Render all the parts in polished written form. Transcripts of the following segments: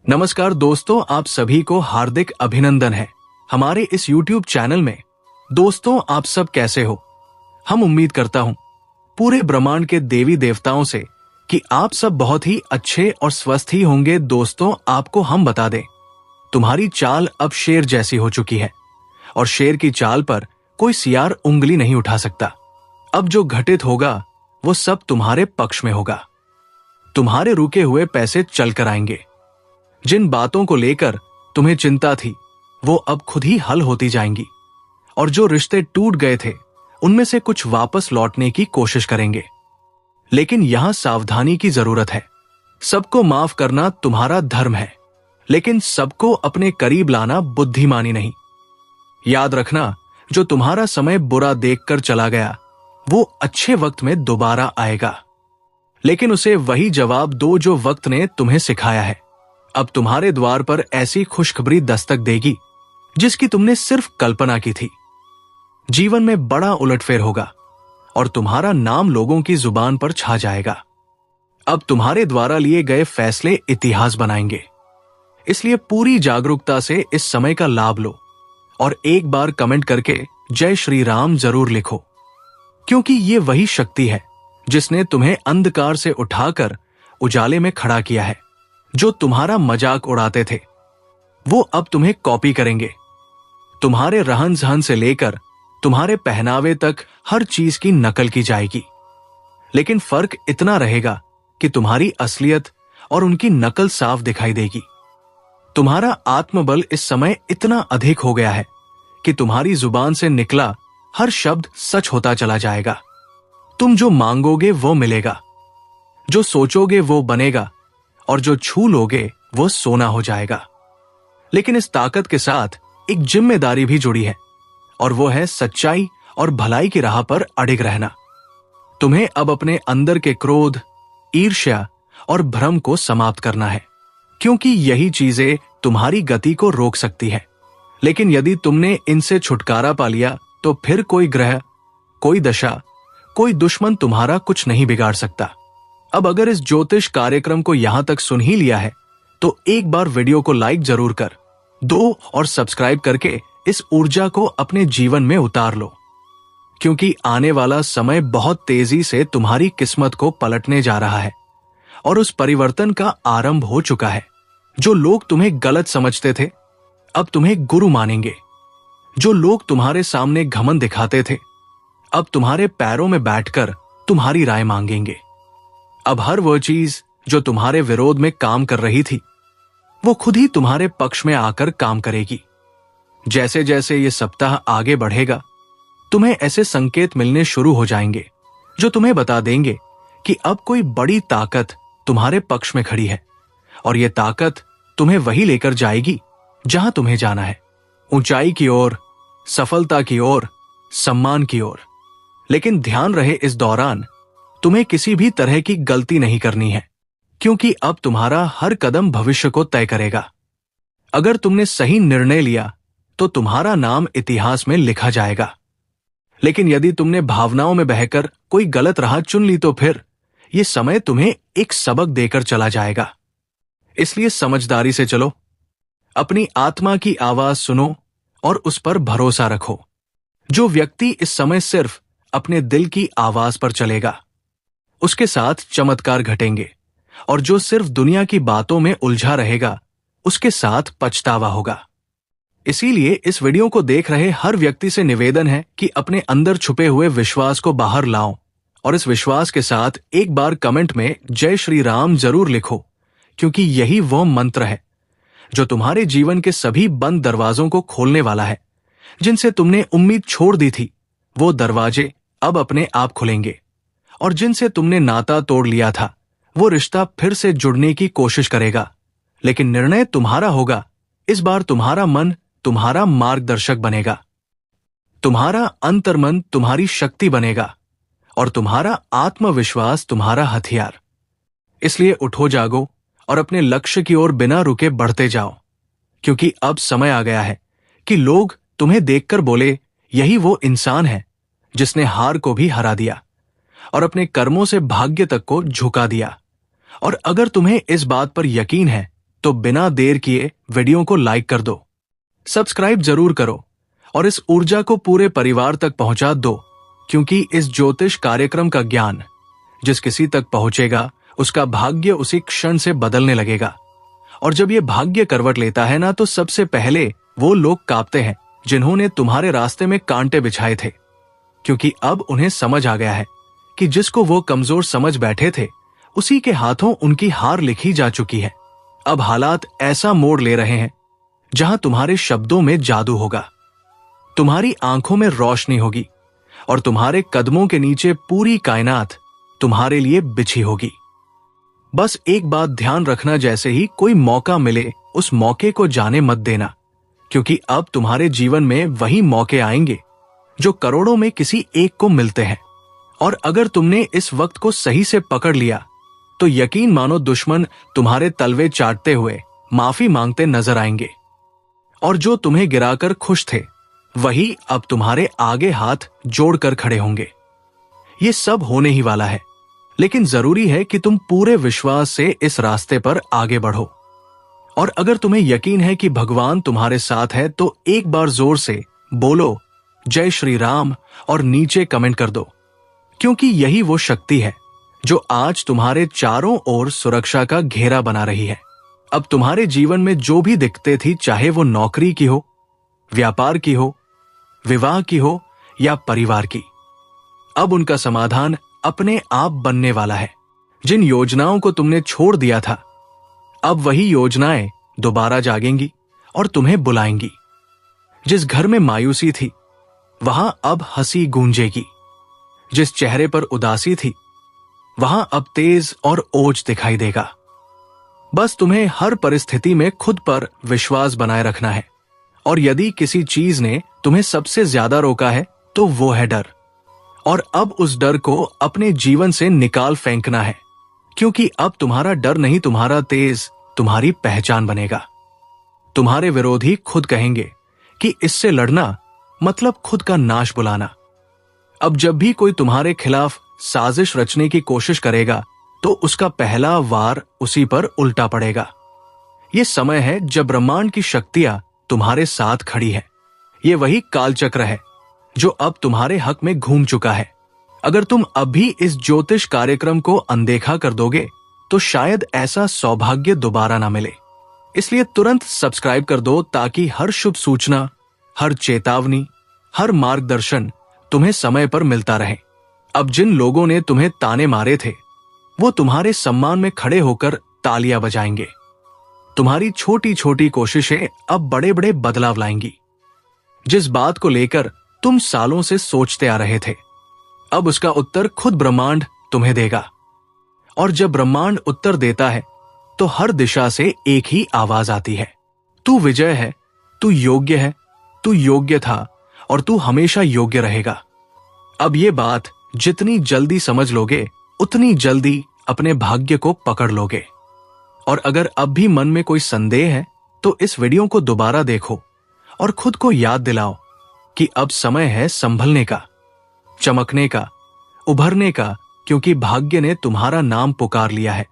नमस्कार दोस्तों, आप सभी को हार्दिक अभिनंदन है हमारे इस YouTube चैनल में। दोस्तों, आप सब कैसे हो? हम उम्मीद करता हूं पूरे ब्रह्मांड के देवी देवताओं से कि आप सब बहुत ही अच्छे और स्वस्थ ही होंगे। दोस्तों, आपको हम बता दें, तुम्हारी चाल अब शेर जैसी हो चुकी है और शेर की चाल पर कोई सियार उंगली नहीं उठा सकता। अब जो घटित होगा वो सब तुम्हारे पक्ष में होगा। तुम्हारे रुके हुए पैसे चल कर आएंगे। जिन बातों को लेकर तुम्हें चिंता थी वो अब खुद ही हल होती जाएंगी और जो रिश्ते टूट गए थे उनमें से कुछ वापस लौटने की कोशिश करेंगे। लेकिन यहां सावधानी की जरूरत है। सबको माफ करना तुम्हारा धर्म है, लेकिन सबको अपने करीब लाना बुद्धिमानी नहीं। याद रखना, जो तुम्हारा समय बुरा देखकर चला गया वो अच्छे वक्त में दोबारा आएगा, लेकिन उसे वही जवाब दो जो वक्त ने तुम्हें सिखाया है। अब तुम्हारे द्वार पर ऐसी खुशखबरी दस्तक देगी जिसकी तुमने सिर्फ कल्पना की थी। जीवन में बड़ा उलटफेर होगा और तुम्हारा नाम लोगों की जुबान पर छा जाएगा। अब तुम्हारे द्वारा लिए गए फैसले इतिहास बनाएंगे, इसलिए पूरी जागरूकता से इस समय का लाभ लो और एक बार कमेंट करके जय श्री राम जरूर लिखो, क्योंकि ये वही शक्ति है जिसने तुम्हें अंधकार से उठाकर उजाले में खड़ा किया है। जो तुम्हारा मजाक उड़ाते थे वो अब तुम्हें कॉपी करेंगे। तुम्हारे रहन सहन से लेकर तुम्हारे पहनावे तक हर चीज की नकल की जाएगी, लेकिन फर्क इतना रहेगा कि तुम्हारी असलियत और उनकी नकल साफ दिखाई देगी। तुम्हारा आत्मबल इस समय इतना अधिक हो गया है कि तुम्हारी जुबान से निकला हर शब्द सच होता चला जाएगा। तुम जो मांगोगे वो मिलेगा, जो सोचोगे वो बनेगा और जो छू लोगे वो सोना हो जाएगा। लेकिन इस ताकत के साथ एक जिम्मेदारी भी जुड़ी है और वो है सच्चाई और भलाई की राह पर अडिग रहना। तुम्हें अब अपने अंदर के क्रोध, ईर्ष्या और भ्रम को समाप्त करना है, क्योंकि यही चीजें तुम्हारी गति को रोक सकती है। लेकिन यदि तुमने इनसे छुटकारा पा लिया तो फिर कोई ग्रह, कोई दशा, कोई दुश्मन तुम्हारा कुछ नहीं बिगाड़ सकता। अब अगर इस ज्योतिष कार्यक्रम को यहां तक सुन ही लिया है तो एक बार वीडियो को लाइक जरूर कर दो और सब्सक्राइब करके इस ऊर्जा को अपने जीवन में उतार लो, क्योंकि आने वाला समय बहुत तेजी से तुम्हारी किस्मत को पलटने जा रहा है और उस परिवर्तन का आरंभ हो चुका है। जो लोग तुम्हें गलत समझते थे अब तुम्हें गुरु मानेंगे। जो लोग तुम्हारे सामने घमंड दिखाते थे अब तुम्हारे पैरों में बैठकर तुम्हारी राय मांगेंगे। अब हर वह चीज जो तुम्हारे विरोध में काम कर रही थी वो खुद ही तुम्हारे पक्ष में आकर काम करेगी। जैसे जैसे ये सप्ताह आगे बढ़ेगा तुम्हें ऐसे संकेत मिलने शुरू हो जाएंगे जो तुम्हें बता देंगे कि अब कोई बड़ी ताकत तुम्हारे पक्ष में खड़ी है और ये ताकत तुम्हें वही लेकर जाएगी जहां तुम्हें जाना है, ऊंचाई की ओर, सफलता की ओर, सम्मान की ओर। लेकिन ध्यान रहे, इस दौरान तुम्हें किसी भी तरह की गलती नहीं करनी है, क्योंकि अब तुम्हारा हर कदम भविष्य को तय करेगा। अगर तुमने सही निर्णय लिया तो तुम्हारा नाम इतिहास में लिखा जाएगा, लेकिन यदि तुमने भावनाओं में बहकर कोई गलत राह चुन ली तो फिर यह समय तुम्हें एक सबक देकर चला जाएगा। इसलिए समझदारी से चलो, अपनी आत्मा की आवाज सुनो और उस पर भरोसा रखो। जो व्यक्ति इस समय सिर्फ अपने दिल की आवाज पर चलेगा उसके साथ चमत्कार घटेंगे, और जो सिर्फ दुनिया की बातों में उलझा रहेगा उसके साथ पछतावा होगा। इसीलिए इस वीडियो को देख रहे हर व्यक्ति से निवेदन है कि अपने अंदर छुपे हुए विश्वास को बाहर लाओ और इस विश्वास के साथ एक बार कमेंट में जय श्री राम जरूर लिखो, क्योंकि यही वो मंत्र है जो तुम्हारे जीवन के सभी बंद दरवाजों को खोलने वाला है। जिनसे तुमने उम्मीद छोड़ दी थी वो दरवाजे अब अपने आप खुलेंगे, और जिनसे तुमने नाता तोड़ लिया था वो रिश्ता फिर से जुड़ने की कोशिश करेगा। लेकिन निर्णय तुम्हारा होगा। इस बार तुम्हारा मन तुम्हारा मार्गदर्शक बनेगा, तुम्हारा अंतर्मन तुम्हारी शक्ति बनेगा और तुम्हारा आत्मविश्वास तुम्हारा हथियार। इसलिए उठो, जागो और अपने लक्ष्य की ओर बिना रुके बढ़ते जाओ, क्योंकि अब समय आ गया है कि लोग तुम्हें देखकर बोले, यही वो इंसान है जिसने हार को भी हरा दिया और अपने कर्मों से भाग्य तक को झुका दिया। और अगर तुम्हें इस बात पर यकीन है तो बिना देर किए वीडियो को लाइक कर दो, सब्सक्राइब जरूर करो और इस ऊर्जा को पूरे परिवार तक पहुंचा दो, क्योंकि इस ज्योतिष कार्यक्रम का ज्ञान जिस किसी तक पहुंचेगा उसका भाग्य उसी क्षण से बदलने लगेगा। और जब ये भाग्य करवट लेता है ना, तो सबसे पहले वो लोग कांपते हैं जिन्होंने तुम्हारे रास्ते में कांटे बिछाए थे, क्योंकि अब उन्हें समझ आ गया है कि जिसको वो कमजोर समझ बैठे थे उसी के हाथों उनकी हार लिखी जा चुकी है। अब हालात ऐसा मोड़ ले रहे हैं जहां तुम्हारे शब्दों में जादू होगा, तुम्हारी आंखों में रोशनी होगी और तुम्हारे कदमों के नीचे पूरी कायनात तुम्हारे लिए बिछी होगी। बस एक बात ध्यान रखना, जैसे ही कोई मौका मिले उस मौके को जाने मत देना, क्योंकि अब तुम्हारे जीवन में वही मौके आएंगे जो करोड़ों में किसी एक को मिलते हैं। और अगर तुमने इस वक्त को सही से पकड़ लिया तो यकीन मानो दुश्मन तुम्हारे तलवे चाटते हुए माफी मांगते नजर आएंगे, और जो तुम्हें गिराकर खुश थे वही अब तुम्हारे आगे हाथ जोड़कर खड़े होंगे। ये सब होने ही वाला है, लेकिन जरूरी है कि तुम पूरे विश्वास से इस रास्ते पर आगे बढ़ो। और अगर तुम्हें यकीन है कि भगवान तुम्हारे साथ है तो एक बार जोर से बोलो जय श्री राम और नीचे कमेंट कर दो, क्योंकि यही वो शक्ति है जो आज तुम्हारे चारों ओर सुरक्षा का घेरा बना रही है। अब तुम्हारे जीवन में जो भी दिक्कतें थी, चाहे वो नौकरी की हो, व्यापार की हो, विवाह की हो या परिवार की, अब उनका समाधान अपने आप बनने वाला है। जिन योजनाओं को तुमने छोड़ दिया था, अब वही योजनाएं दोबारा जागेंगी और तुम्हें बुलाएंगी। जिस घर में मायूसी थी वहां अब हंसी गूंजेगी, जिस चेहरे पर उदासी थी वहां अब तेज और ओज दिखाई देगा। बस तुम्हें हर परिस्थिति में खुद पर विश्वास बनाए रखना है, और यदि किसी चीज ने तुम्हें सबसे ज्यादा रोका है तो वो है डर। और अब उस डर को अपने जीवन से निकाल फेंकना है, क्योंकि अब तुम्हारा डर नहीं, तुम्हारा तेज तुम्हारी पहचान बनेगा। तुम्हारे विरोधी खुद कहेंगे कि इससे लड़ना मतलब खुद का नाश बुलाना। अब जब भी कोई तुम्हारे खिलाफ साजिश रचने की कोशिश करेगा तो उसका पहला वार उसी पर उल्टा पड़ेगा। यह समय है जब ब्रह्मांड की शक्तियां तुम्हारे साथ खड़ी है। ये वही कालचक्र है जो अब तुम्हारे हक में घूम चुका है। अगर तुम अभी इस ज्योतिष कार्यक्रम को अनदेखा कर दोगे तो शायद ऐसा सौभाग्य दोबारा ना मिले। इसलिए तुरंत सब्सक्राइब कर दो, ताकि हर शुभ सूचना, हर चेतावनी, हर मार्गदर्शन तुम्हें समय पर मिलता रहे। अब जिन लोगों ने तुम्हें ताने मारे थे वो तुम्हारे सम्मान में खड़े होकर तालियां बजाएंगे। तुम्हारी छोटी छोटी कोशिशें अब बड़े बड़े बदलाव लाएंगी। जिस बात को लेकर तुम सालों से सोचते आ रहे थे, अब उसका उत्तर खुद ब्रह्मांड तुम्हें देगा। और जब ब्रह्मांड उत्तर देता है तो हर दिशा से एक ही आवाज आती है, तू विजय है, तू योग्य है, तू योग्य था और तू हमेशा योग्य रहेगा। अब ये बात जितनी जल्दी समझ लोगे उतनी जल्दी अपने भाग्य को पकड़ लोगे। और अगर अब भी मन में कोई संदेह है तो इस वीडियो को दोबारा देखो और खुद को याद दिलाओ कि अब समय है संभलने का, चमकने का, उभरने का, क्योंकि भाग्य ने तुम्हारा नाम पुकार लिया है।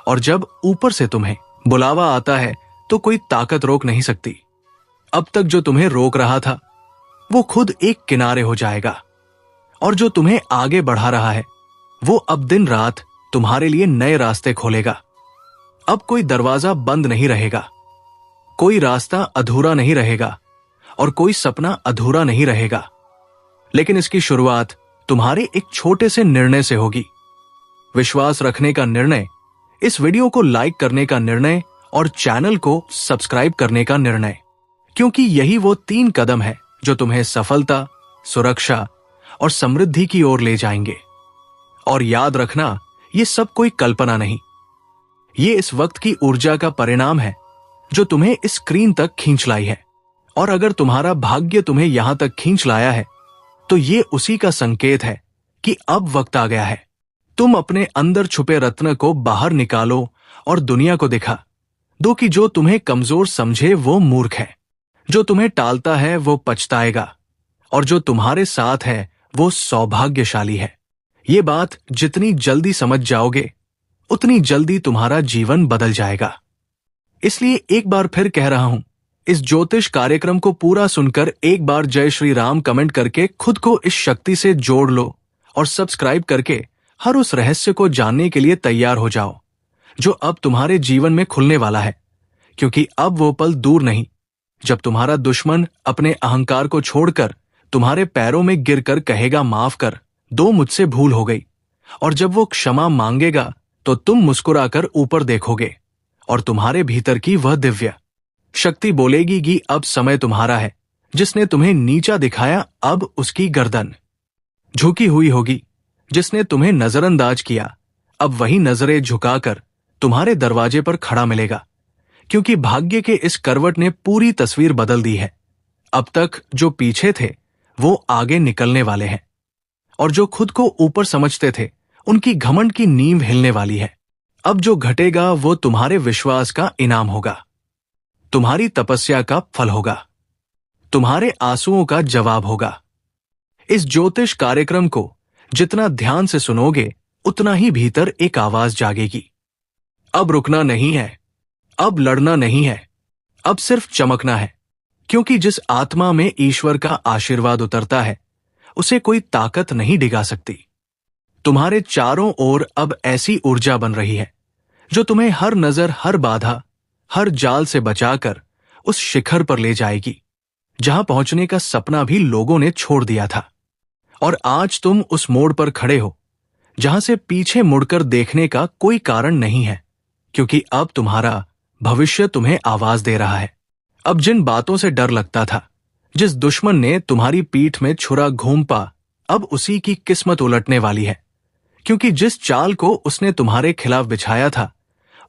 और जब ऊपर से तुम्हें बुलावा आता है तो कोई ताकत रोक नहीं सकती। अब तक जो तुम्हें रोक रहा था वो खुद एक किनारे हो जाएगा, और जो तुम्हें आगे बढ़ा रहा है वो अब दिन रात तुम्हारे लिए नए रास्ते खोलेगा। अब कोई दरवाजा बंद नहीं रहेगा, कोई रास्ता अधूरा नहीं रहेगा और कोई सपना अधूरा नहीं रहेगा। लेकिन इसकी शुरुआत तुम्हारे एक छोटे से निर्णय से होगी। विश्वास रखने का निर्णय, इस वीडियो को लाइक करने का निर्णय और चैनल को सब्सक्राइब करने का निर्णय, क्योंकि यही वो 3 कदम है जो तुम्हें सफलता, सुरक्षा और समृद्धि की ओर ले जाएंगे। और याद रखना, ये सब कोई कल्पना नहीं, ये इस वक्त की ऊर्जा का परिणाम है जो तुम्हें इस स्क्रीन तक खींच लाई है। और अगर तुम्हारा भाग्य तुम्हें यहां तक खींच लाया है तो ये उसी का संकेत है कि अब वक्त आ गया है। तुम अपने अंदर छुपे रत्न को बाहर निकालो और दुनिया को दिखा दो कि जो तुम्हें कमजोर समझे वो मूर्ख है, जो तुम्हें टालता है वो पछताएगा, और जो तुम्हारे साथ है वो सौभाग्यशाली है। ये बात जितनी जल्दी समझ जाओगे उतनी जल्दी तुम्हारा जीवन बदल जाएगा। इसलिए एक बार फिर कह रहा हूं, इस ज्योतिष कार्यक्रम को पूरा सुनकर एक बार जय श्री राम कमेंट करके खुद को इस शक्ति से जोड़ लो और सब्सक्राइब करके हर उस रहस्य को जानने के लिए तैयार हो जाओ जो अब तुम्हारे जीवन में खुलने वाला है। क्योंकि अब वो पल दूर नहीं जब तुम्हारा दुश्मन अपने अहंकार को छोड़कर तुम्हारे पैरों में गिरकर कहेगा, माफ कर दो, मुझसे भूल हो गई। और जब वो क्षमा मांगेगा तो तुम मुस्कुराकर ऊपर देखोगे और तुम्हारे भीतर की वह दिव्य शक्ति बोलेगी कि अब समय तुम्हारा है। जिसने तुम्हें नीचा दिखाया अब उसकी गर्दन झुकी हुई होगी। जिसने तुम्हें नजरअंदाज किया अब वही नजरें झुकाकर तुम्हारे दरवाजे पर खड़ा मिलेगा। क्योंकि भाग्य के इस करवट ने पूरी तस्वीर बदल दी है। अब तक जो पीछे थे वो आगे निकलने वाले हैं और जो खुद को ऊपर समझते थे उनकी घमंड की नींव हिलने वाली है। अब जो घटेगा वो तुम्हारे विश्वास का इनाम होगा, तुम्हारी तपस्या का फल होगा, तुम्हारे आंसुओं का जवाब होगा। इस ज्योतिष कार्यक्रम को जितना ध्यान से सुनोगे उतना ही भीतर एक आवाज जागेगी। अब रुकना नहीं है, अब लड़ना नहीं है, अब सिर्फ चमकना है। क्योंकि जिस आत्मा में ईश्वर का आशीर्वाद उतरता है उसे कोई ताकत नहीं डिगा सकती। तुम्हारे चारों ओर अब ऐसी ऊर्जा बन रही है जो तुम्हें हर नजर, हर बाधा, हर जाल से बचाकर उस शिखर पर ले जाएगी जहां पहुंचने का सपना भी लोगों ने छोड़ दिया था। और आज तुम उस मोड़ पर खड़े हो जहां से पीछे मुड़कर देखने का कोई कारण नहीं है। क्योंकि अब तुम्हारा भविष्य तुम्हें आवाज दे रहा है। अब जिन बातों से डर लगता था, जिस दुश्मन ने तुम्हारी पीठ में छुरा घूंपा, अब उसी की किस्मत उलटने वाली है। क्योंकि जिस चाल को उसने तुम्हारे खिलाफ बिछाया था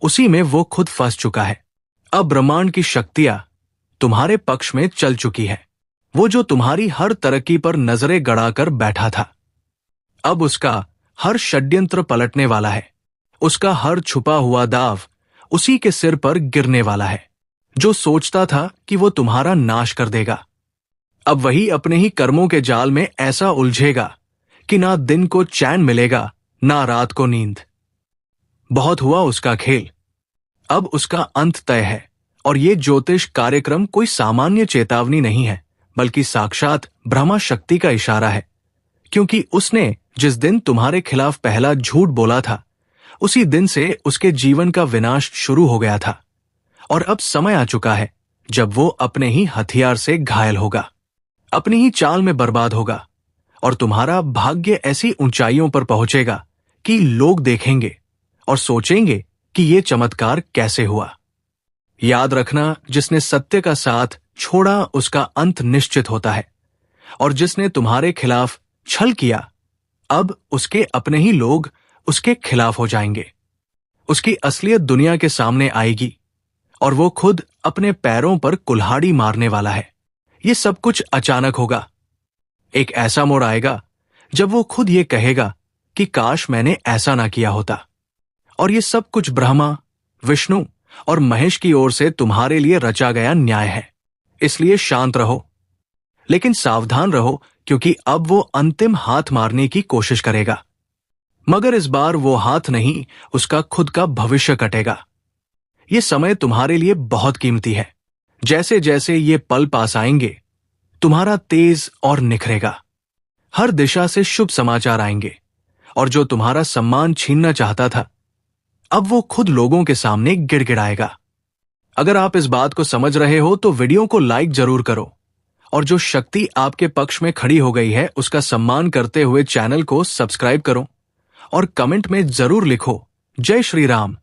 उसी में वो खुद फंस चुका है। अब ब्रह्मांड की शक्तियां तुम्हारे पक्ष में चल चुकी है। वो जो तुम्हारी हर तरक्की पर नजरें गड़ाकर बैठा था, अब उसका हर षड्यंत्र पलटने वाला है। उसका हर छुपा हुआ दाव उसी के सिर पर गिरने वाला है। जो सोचता था कि वो तुम्हारा नाश कर देगा, अब वही अपने ही कर्मों के जाल में ऐसा उलझेगा कि ना दिन को चैन मिलेगा ना रात को नींद। बहुत हुआ उसका खेल, अब उसका अंत तय है। और ये ज्योतिष कार्यक्रम कोई सामान्य चेतावनी नहीं है, बल्कि साक्षात ब्रह्मा शक्ति का इशारा है। क्योंकि उसने जिस दिन तुम्हारे खिलाफ पहला झूठ बोला था उसी दिन से उसके जीवन का विनाश शुरू हो गया था। और अब समय आ चुका है जब वो अपने ही हथियार से घायल होगा, अपनी ही चाल में बर्बाद होगा और तुम्हारा भाग्य ऐसी ऊंचाइयों पर पहुंचेगा कि लोग देखेंगे और सोचेंगे कि ये चमत्कार कैसे हुआ। याद रखना, जिसने सत्य का साथ छोड़ा उसका अंत निश्चित होता है। और जिसने तुम्हारे खिलाफ छल किया अब उसके अपने ही लोग उसके खिलाफ हो जाएंगे। उसकी असलियत दुनिया के सामने आएगी और वो खुद अपने पैरों पर कुल्हाड़ी मारने वाला है। ये सब कुछ अचानक होगा। एक ऐसा मोड़ आएगा जब वो खुद ये कहेगा कि काश मैंने ऐसा ना किया होता। और ये सब कुछ ब्रह्मा, विष्णु और महेश की ओर से तुम्हारे लिए रचा गया न्याय है। इसलिए शांत रहो, लेकिन सावधान रहो, क्योंकि अब वो अंतिम हाथ मारने की कोशिश करेगा। मगर इस बार वो हाथ नहीं, उसका खुद का भविष्य कटेगा। ये समय तुम्हारे लिए बहुत कीमती है। जैसे जैसे ये पल पास आएंगे तुम्हारा तेज और निखरेगा। हर दिशा से शुभ समाचार आएंगे और जो तुम्हारा सम्मान छीनना चाहता था अब वो खुद लोगों के सामने गिड़गिड़ाएगा। अगर आप इस बात को समझ रहे हो तो वीडियो को लाइक जरूर करो और जो शक्ति आपके पक्ष में खड़ी हो गई है उसका सम्मान करते हुए चैनल को सब्सक्राइब करो और कमेंट में जरूर लिखो जय श्री राम।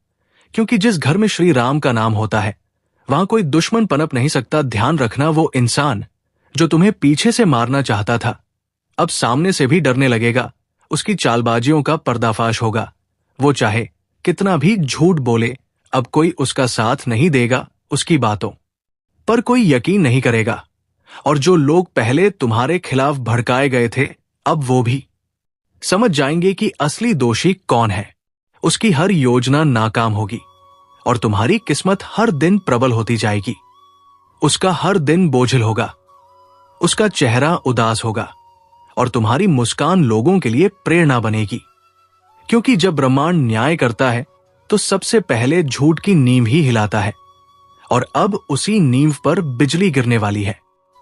क्योंकि जिस घर में श्री राम का नाम होता है वहां कोई दुश्मन पनप नहीं सकता। ध्यान रखना, वो इंसान जो तुम्हें पीछे से मारना चाहता था अब सामने से भी डरने लगेगा। उसकी चालबाजियों का पर्दाफाश होगा। वो चाहे कितना भी झूठ बोले, अब कोई उसका साथ नहीं देगा। उसकी बातों पर कोई यकीन नहीं करेगा। और जो लोग पहले तुम्हारे खिलाफ भड़काए गए थे अब वो भी समझ जाएंगे कि असली दोषी कौन है। उसकी हर योजना नाकाम होगी और तुम्हारी किस्मत हर दिन प्रबल होती जाएगी। उसका हर दिन बोझिल होगा, उसका चेहरा उदास होगा और तुम्हारी मुस्कान लोगों के लिए प्रेरणा बनेगी। क्योंकि जब ब्रह्मांड न्याय करता है तो सबसे पहले झूठ की नींव ही हिलाता है। और अब उसी नींव पर बिजली गिरने वाली है।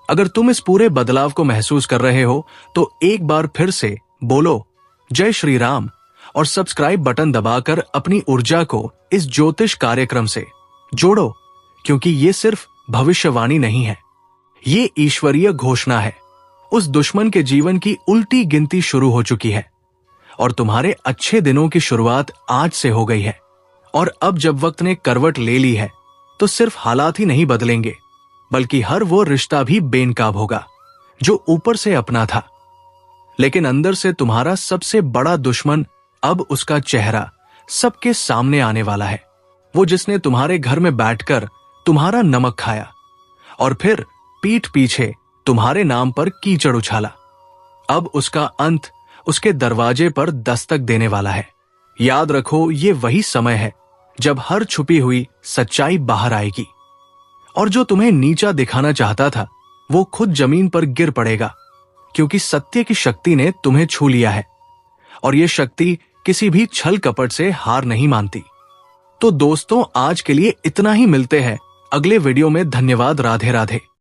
अगर तुम इस पूरे बदलाव को महसूस कर रहे हो तो एक बार फिर से बोलो जय श्री राम और सब्सक्राइब बटन दबाकर अपनी ऊर्जा को इस ज्योतिष कार्यक्रम से जोड़ो, क्योंकि ये सिर्फ भविष्यवाणी नहीं है, ये ईश्वरीय घोषणा है। उस दुश्मन के जीवन की उल्टी गिनती शुरू हो चुकी है और तुम्हारे अच्छे दिनों की शुरुआत आज से हो गई है। और अब जब वक्त ने करवट ले ली है तो सिर्फ हालात ही नहीं बदलेंगे, बल्कि हर वो रिश्ता भी बेनकाब होगा जो ऊपर से अपना था, लेकिन अंदर से तुम्हारा सबसे बड़ा दुश्मन अब उसका चेहरा सबके सामने आने वाला है। वो जिसने तुम्हारे घर में बैठकर तुम्हारा नमक खाया और फिर पीठ पीछे तुम्हारे नाम पर कीचड़ उछाला, अब उसका अंत उसके दरवाजे पर दस्तक देने वाला है। याद रखो, ये वही समय है जब हर छुपी हुई सच्चाई बाहर आएगी और जो तुम्हें नीचा दिखाना चाहता था वो खुद जमीन पर गिर पड़ेगा, क्योंकि सत्य की शक्ति ने तुम्हें छू लिया है और ये शक्ति किसी भी छल कपट से हार नहीं मानती। तो दोस्तों, आज के लिए इतना ही। मिलते हैं अगले वीडियो में। धन्यवाद। राधे राधे।